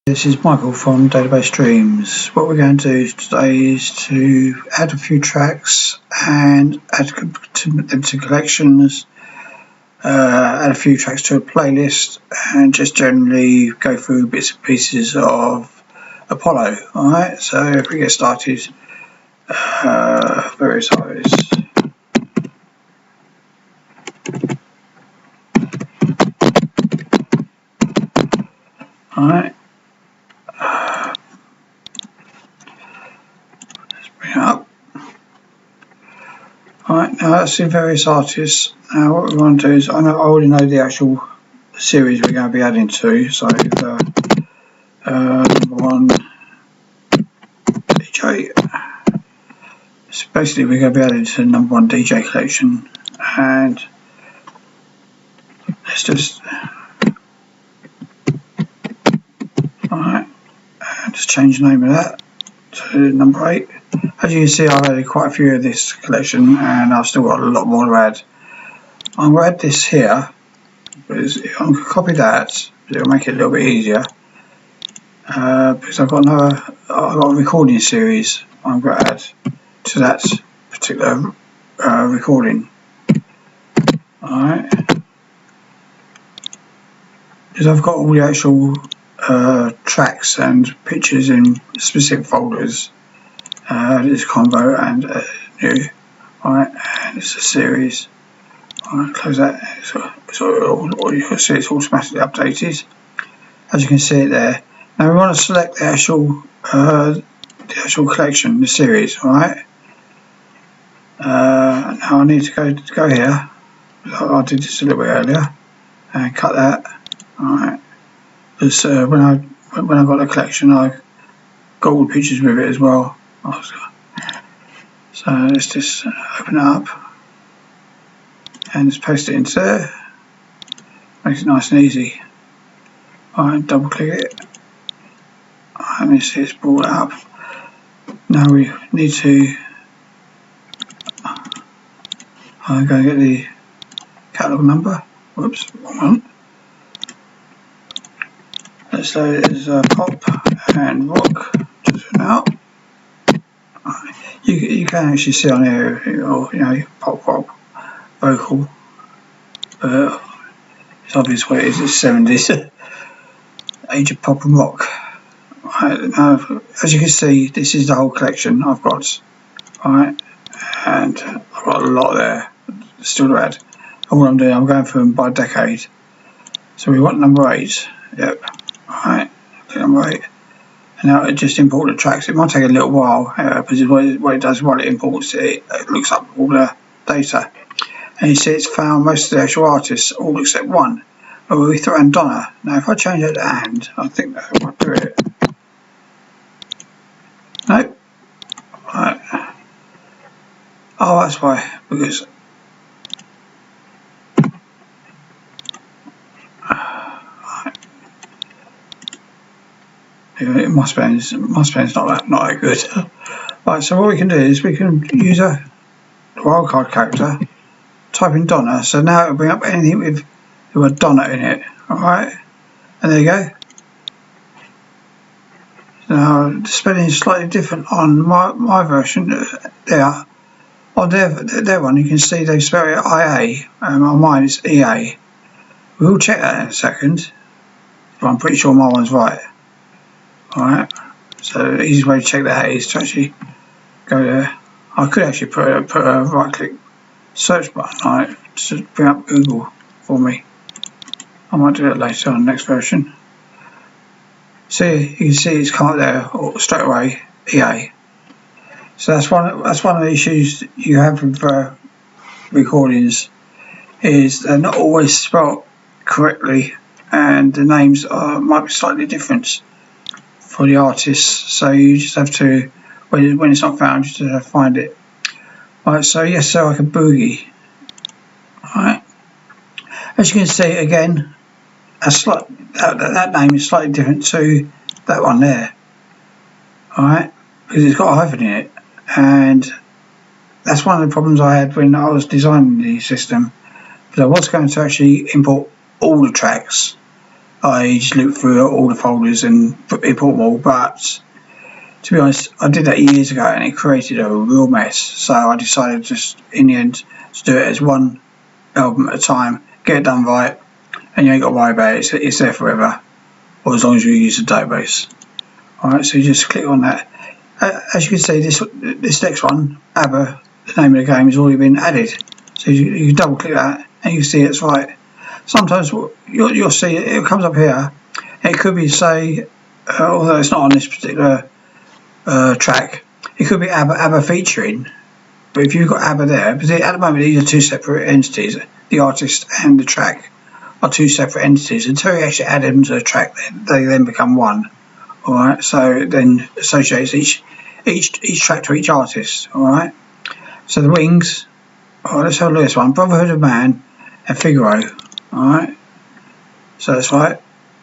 This is Michael from Database Dreams. What we're going to do today is to add a few tracks and add them to collections, add a few tracks to a playlist, and just generally go through bits and pieces of Apollo. Alright, so if we get started, various artists. Alright. Up. Alright, now that's the various artists. Now what we want to do is, I already know the actual series we're going to be adding to, so number one DJ. So basically we're going to be adding to the number one DJ collection, and let's just just change the name of that to number 8. As you can see, I've added quite a few of this collection, and I've still got a lot more to add. I'm going to add this here, because I'm going to copy that, it'll make it a little bit easier, because I've got a recording series I'm going to add to that particular recording. Alright, because I've got all the actual tracks and pictures in specific folders. This combo and new. Alright, and it's a series. Alright, close that. So all you can see, it's automatically updated. As you can see it there. Now we want to select the actual collection, the series. Alright. Now I need to go here. I did this a little bit earlier, and cut that. Alright. Because when I got the collection, I got all the pictures with it as well. So let's just open it up and just paste it into there. Makes it nice and easy. Alright, double click it. Let me see, it's brought it up. Now we need to I'm going to get the catalogue number. Whoops, wrong one. Let's load it as pop and rock just for now. You can actually see on here, pop rock, vocal. It's obvious what it is. It's 70s, age of pop and rock. Right, now, as you can see, this is the whole collection I've got. Alright, and I've got a lot there still to add. And what I'm doing, I'm going through them by decade. So we want number 8. Yep. Alright, number 8. And now it just import the tracks. It might take a little while, because what it does while it imports it looks up all the data. And you see it's found most of the actual artists, all except one, Aretha and Donna. Now if I change it to and, I think that might do it. Nope. Right. Oh, that's why, because my spelling's not that good. Right, so what we can do is we can use a wildcard character, type in Donna, so now it'll bring up anything with the word Donna in it. Alright, and there you go. Now the spelling is slightly different on my version there. On their one, you can see they spell it IA, and on mine it's EA. We'll check that in a second, but I'm pretty sure my one's right. Alright, so the easiest way to check that is to actually go there. I could actually put a right click search button on it to bring up Google for me. I might do that later on the next version. See, you can see it's come up there straight away, EA. So that's one of the issues you have with recordings, is they're not always spelled correctly, and the names might be slightly different for the artists, so you just have to, when it's not found, you just have to find it. Right, so yes, so like a boogie. Alright, as you can see again, that name is slightly different to that one there. Alright, because it's got a hyphen in it, and that's one of the problems I had when I was designing the system, because I was going to actually import all the tracks I just looked through all the folders and import them all, but to be honest, I did that years ago and it created a real mess. So I decided just in the end to do it as one album at a time, get it done right, and you ain't got to worry about it. It's there forever, or as long as you use the database. Alright, so you just click on that. As you can see, this next one, ABBA, the name of the game, has already been added. So you can double click that and you can see it's right. Sometimes you'll see it comes up here. It could be, say, although it's not on this particular track, it could be ABBA featuring. But if you've got ABBA there, because at the moment these are two separate entities, the artist and the track are two separate entities. Until you actually add them to the track, they then become one. Alright, so it then associates each track to each artist. Alright, so the Wings. Let's have a look at this one. Brotherhood of Man and Figaro. Alright, so that's right.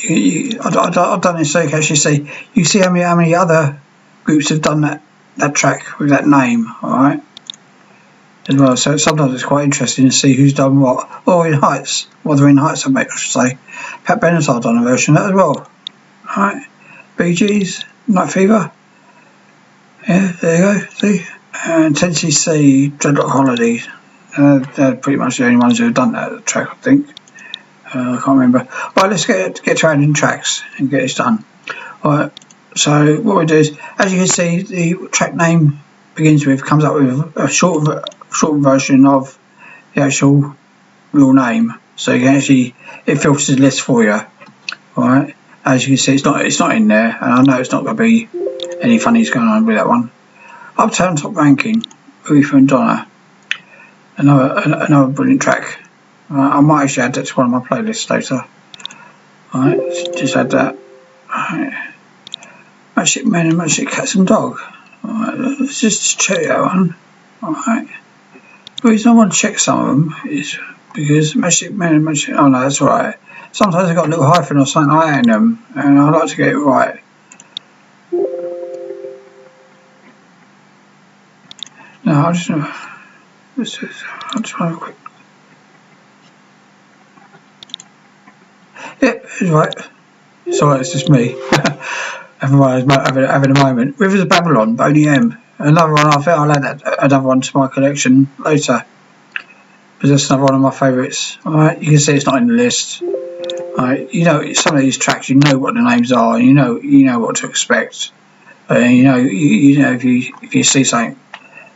I've done this so you can actually see. You see how many other groups have done that track with that name. Alright, as well. So sometimes it's quite interesting to see who's done what. Or in Heights, Wuthering Heights, I should say. Pat Benatar done a version of that as well. Alright, Bee Gees, Night Fever. Yeah, there you go. See, and Tennessee C, Dreadlock Holiday. They're pretty much the only ones who have done that track, I think. I can't remember. Right, let's get to adding tracks and get this done. Alright, so what we do is, as you can see, the track name comes up with a short version of the actual real name. So you can actually, it filters the list for you. Alright, as you can see, it's not in there, and I know it's not going to be any funnies going on with that one. Uptown Top Ranking, Aretha and Donna. Another brilliant track. I might actually add that to one of my playlists later. Alright, just add that. Alright. Matchstick Men and Matchstick Cats and Dog. Alright, let's just check that one. Alright. The reason I want to check some of them is because Matchstick Men and Matchstick... Oh no, that's alright. Sometimes I've got a little hyphen or something like that in them, and I like to get it right. No, I'll just want to have a quick... Yep, it's right. It's alright, it's just me. Everyone's having a moment. Rivers of Babylon, Boney M. Another one, I think I'll add another one to my collection later. Because that's another one of my favourites. Alright, you can see it's not in the list. Alright, you know, some of these tracks, you know what the names are, and you know what to expect. You know if you see something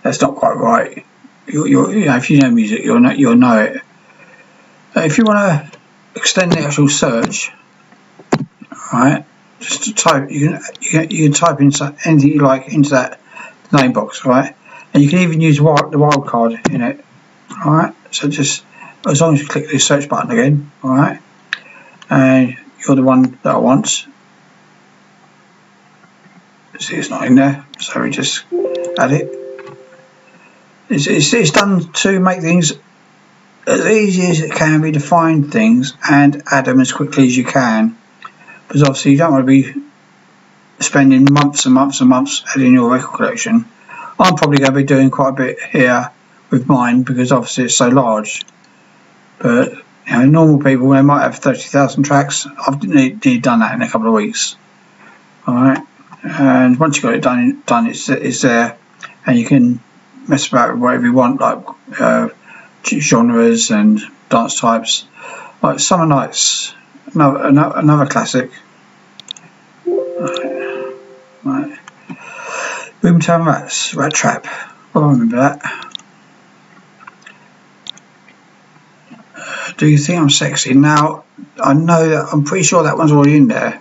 that's not quite right, if you know music, you'll know it. If you want to extend the actual search, right, just to type, you can type in anything you like into that name box, right, and you can even use the wildcard in it. Alright, so just as long as you click the search button again, alright, and you're the one that I want. See, it's not in there, so we just add it. It's done to make things as easy as it can be to find things and add them as quickly as you can, because obviously you don't want to be spending months and months and months adding your record collection. I'm probably going to be doing quite a bit here with mine because obviously it's so large, but you know, normal people, they might have 30,000 tracks. I've done that in a couple of weeks. Alright, and once you've got it done, it's there, and you can mess about with whatever you want, like genres and dance types, like Summer Nights, another classic. Right. Boomtown Rats, Rat Trap. Well, I remember that. Do You Think I'm Sexy? Now, I know that, I'm pretty sure that one's already in there.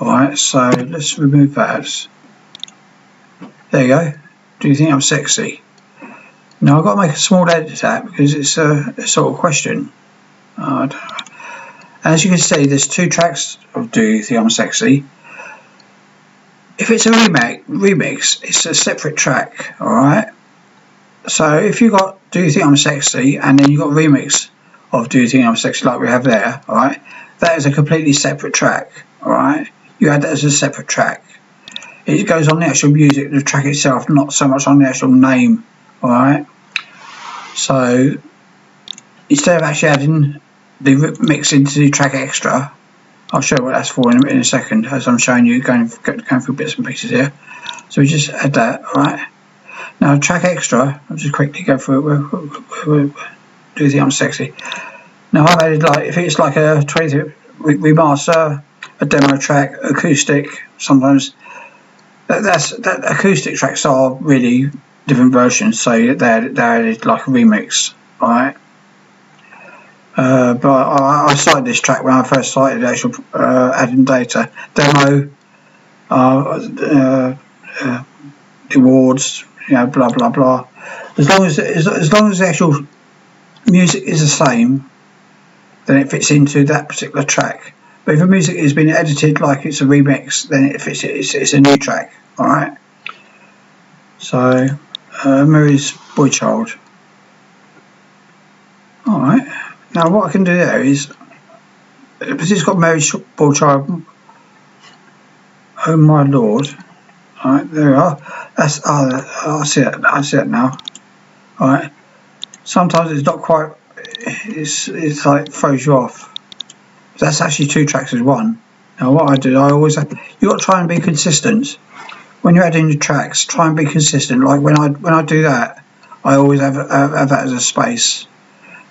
Alright, so let's remove that. There you go. Do You Think I'm Sexy? Now I've got to make a small edit to that because it's a sort of question. As you can see, there's two tracks of Do You Think I'm Sexy. If it's a remix, it's a separate track, alright? So if you got Do You Think I'm Sexy and then you got a remix of Do You Think I'm Sexy like we have there, alright? That is a completely separate track, alright? You add that as a separate track. It goes on the actual music, the track itself, not so much on the actual name, alright? So instead of actually adding the mix into the track extra, I'll show you what that's for in a second, as I'm showing you going through bits and pieces here. So we just add that. Alright. Now track extra, I'll just quickly go through it. We'll do the unsexy. Now I've added, like, if it's like a 20 remaster, a demo track, acoustic, sometimes that acoustic tracks are really different versions, so they're added like a remix. Alright. But I started this track when I first started actual adding data. Demo, awards, blah blah blah. As long as the actual music is the same, then it fits into that particular track. But if the music has been edited like it's a remix, then it's a new track. Alright. So Mary's Boy Child. Alright. Now what I can do there is, because it's got Mary's Boy Child, oh my lord. Alright, there we are. That's I see it now. Alright. Sometimes it's not quite, it's like throws you off. That's actually two tracks as one. Now what I do, I always have, you got to try and be consistent. When you're adding your tracks, try and be consistent. Like when I do that, I always have that as a space.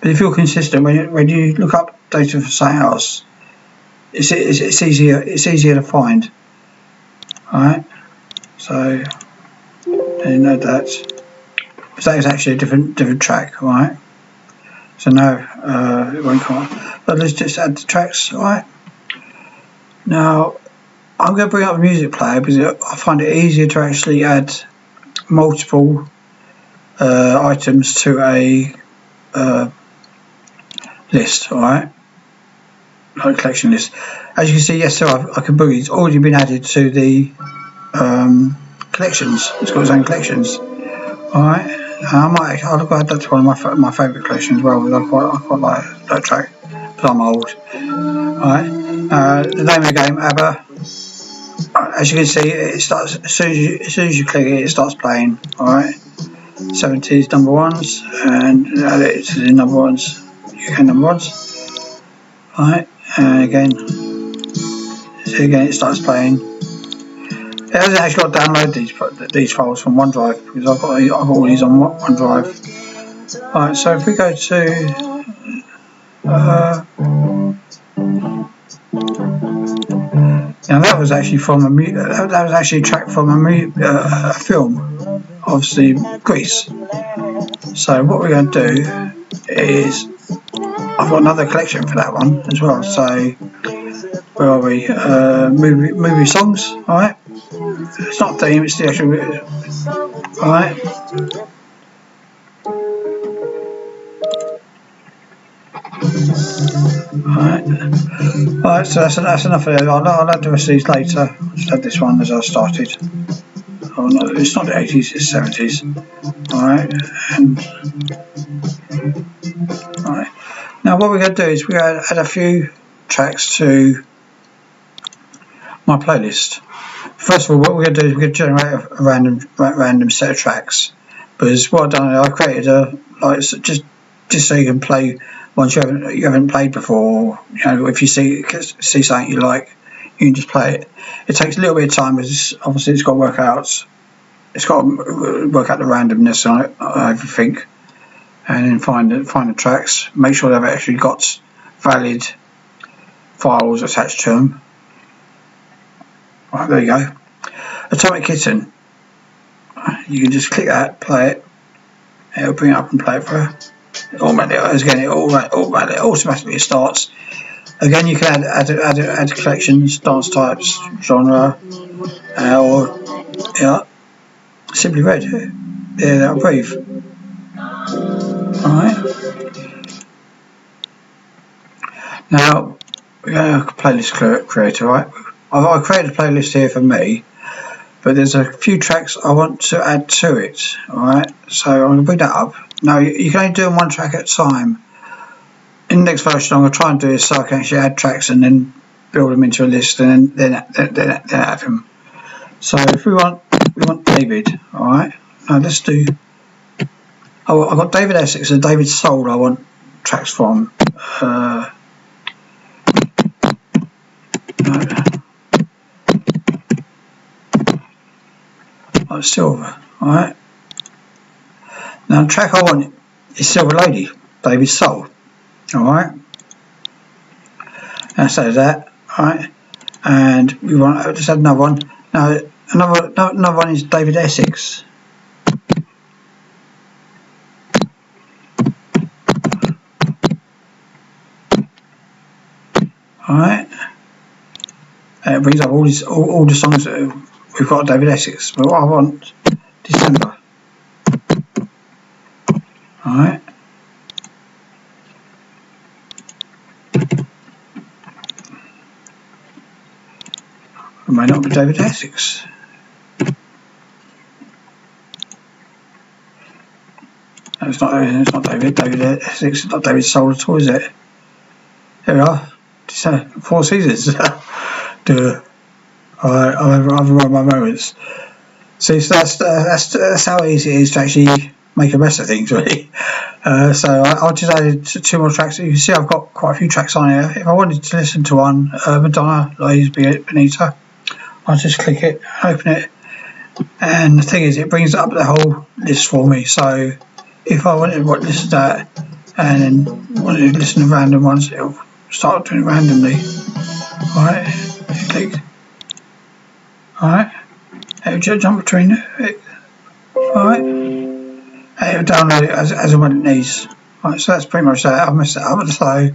But if you're consistent, when you look up data for something else, it's easier to find. Alright, so then add that. So that is actually a different track. Alright, so now it won't come up. But let's just add the tracks. Alright, now I'm going to bring up a music player because I find it easier to actually add multiple items to a list. Alright, like a collection list. As you can see, yes, so Ikaboogie's already been added to the collections. It's got its own collections. Alright, I'll add that to one of my favourite collections as well, because I quite like that track, because I'm old. Alright, the name of the game, ABBA. As you can see, it starts as soon as you click it, it starts playing. Alright, 70s number ones, and add it to the number ones, UK number ones. Alright, and again, it starts playing. It hasn't actually got to download these files from OneDrive, because I've got all these on OneDrive. Alright, so if we go to now that was actually from that was actually a track from a film, obviously Grease. So what we're going to do is, I've got another collection for that one as well. So where are we? Movie songs. Alright, it's not theme, it's the actual. Alright, Alright, so that's enough of it. I'll add the rest of these later. I'll just add this one as I started. Oh no, it's not the 80s, it's 70s. Alright, alright. Now what we're going to do is we're going to add a few tracks to my playlist. First of all, what we're going to do is we're going to generate a random set of tracks. Because what I've done is I created just so you can play ones you haven't played before. If you see something you like, you can just play it. It takes a little bit of time because obviously it's got to work out. It's got to work out the randomness on everything, and then find the tracks. Make sure they've actually got valid files attached to them. Right, there you go. Atomic Kitten. You can just click that, play it. It'll bring it up and play it for her. It automatically starts. Again, you can add collections, dance types, genre, or simply red. Yeah, that'll breathe. Alright. Now we're going to playlist creator. Right, I created a playlist here for me, but there's a few tracks I want to add to it. Alright, so I'm going to bring that up. Now you can only do them one track at a time. In the next version I'm going to try and do this so I can actually add tracks and then build them into a list and then add them. So if we want David, alright, now let's do, I've got David Essex and David Soul I want tracks from. No. Oh, Silver. Alright. Now the track I want is Silver Lady, David Soul. Alright. Now so that. Alright. And we want to just add another one. Now another one is David Essex. Alright. It brings up all the songs that we've got David Essex. But what I want, December. Alright. It may not be David Essex. No, it's not David Essex, it's not David Soul at all, is it? There we are. Four Seasons. Duh. Alright, I've run my moments. See, so that's how easy it is to actually make a mess of things, really. So I'll just add 2 more tracks. You can see I've got quite a few tracks on here. If I wanted to listen to one, Madonna, Ladies Benita, I'll just click it, open it, and the thing is, it brings up the whole list for me. So if I wanted to listen to that, and then wanted to listen to random ones, it'll start doing it randomly. Alright, click. Alright, it'll jump between it. Alright, and it'll download it as and when it needs. Alright, so that's pretty much that. I've messed it up, so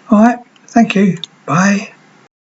alright, thank you, bye.